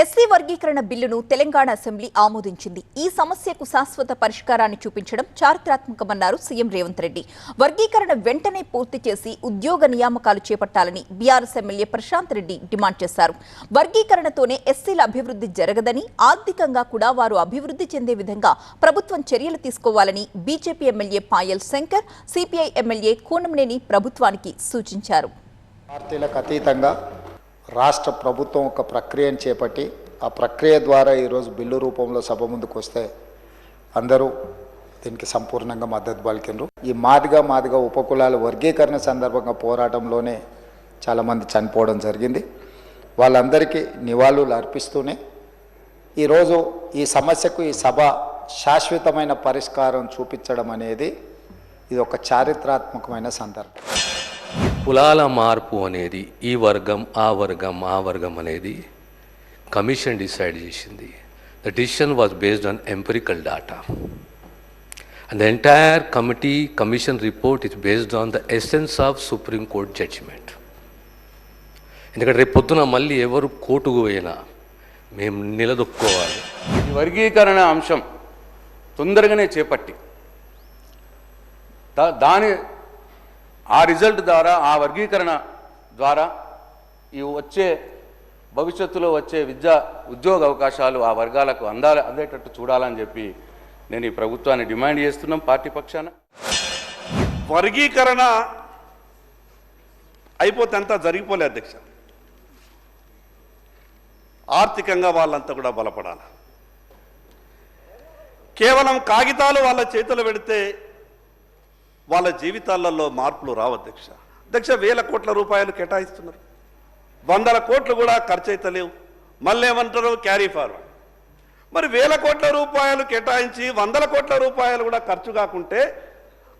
SC వర్గీకరణ బిల్లును Telangana assembly ఆమోదించింది. ఈ సమస్యకు శాశ్వత పరిష్కారాన్ని చూపించడం చారిత్రాత్మకమన్నారు సీఎం రేవంత్ రెడ్డి. వర్గీకరణ వెంటనే పూర్తి చేసి ఉద్యోగ నియామకాలు చేపట్టాలని BRS MLA Prashanth Reddy demand చేశారు. వర్గీకరణతోనే ఎస్సీల అభివృద్ధి జరగదని, ఆర్థికంగా కూడా వారు అభివృద్ధి చెందే విధంగా ప్రభుత్వం చర్యలు తీసుకోవాలని BJP MLA Payal Shankar, CPI MLA Kunamneni ప్రభుత్వానికి సూచించారు. పార్టీలకు అతీతంగా రాష్ట్ర ప్రభుత్వం ఒక ప్రక్రియను చేపట్టి ఆ ప్రక్రియ ద్వారా ఈరోజు బిల్లు రూపంలో సభ ముందుకు వస్తే అందరూ దీనికి సంపూర్ణంగా మద్దతు పలికిండ్రు. ఈ మాదిగా ఉపకులాల వర్గీకరణ సందర్భంగా పోరాటంలోనే చాలామంది చనిపోవడం జరిగింది. వాళ్ళందరికీ నివాళులు అర్పిస్తూనే ఈరోజు ఈ సమస్యకు ఈ సభ శాశ్వతమైన పరిష్కారం చూపించడం అనేది ఇది ఒక చారిత్రాత్మకమైన సందర్భం. కులాల మార్పు అనేది ఈ వర్గం ఆ వర్గం అనేది కమిషన్ డిసైడ్ చేసింది. The decision was based on empirical data and the entire commission report is based on the essence of supreme court judgement. ఎందుకంటే రేపు పొద్దున మళ్ళీ ఎవరు కోర్టుకు పోయినా మేము నిలదొక్కోవాలి. ఈ వర్గీకరణ అంశం తొందరగానే చేపట్టి ఆ రిజల్ట్ ద్వారా, ఆ వర్గీకరణ ద్వారా ఈ భవిష్యత్తులో వచ్చే ఉద్యోగ అవకాశాలు ఆ వర్గాలకు అందేటట్టు చూడాలని చెప్పి నేను ఈ ప్రభుత్వాన్ని డిమాండ్ చేస్తున్నాం. పార్టీ పక్షాన వర్గీకరణ అయిపోతే అంతా జరిగిపోలే అధ్యక్ష. ఆర్థికంగా వాళ్ళంతా కూడా బలపడాలి. కేవలం కాగితాలు వాళ్ళ చేతులు పెడితే వాళ్ళ జీవితాలలో మార్పులు రావు అధ్యక్ష. వేల కోట్ల రూపాయలు కేటాయిస్తున్నారు, 100 కోట్లు కూడా ఖర్చు అవుతలేవు. మళ్ళీ ఏమంటారు, క్యారీ ఫార్వర్డ్. మరి 1000 కోట్ల రూపాయలు కేటాయించి 100 కోట్ల రూపాయలు కూడా ఖర్చు కాకుంటే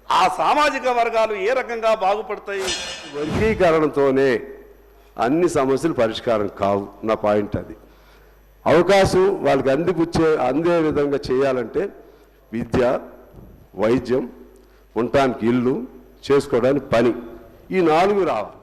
ఆ సామాజిక వర్గాలు ఏ రకంగా బాగుపడతాయి? వర్గీకరణతోనే అన్ని సమస్యలు పరిష్కారం కావు. నా పాయింట్ అది. అవకాశం వాళ్ళకి అందే విధంగా చేయాలంటే విద్య, వైద్యం, ఉండటానికి ఇల్లు, చేసుకోవడానికి పని, ఈ 4 రావాలి.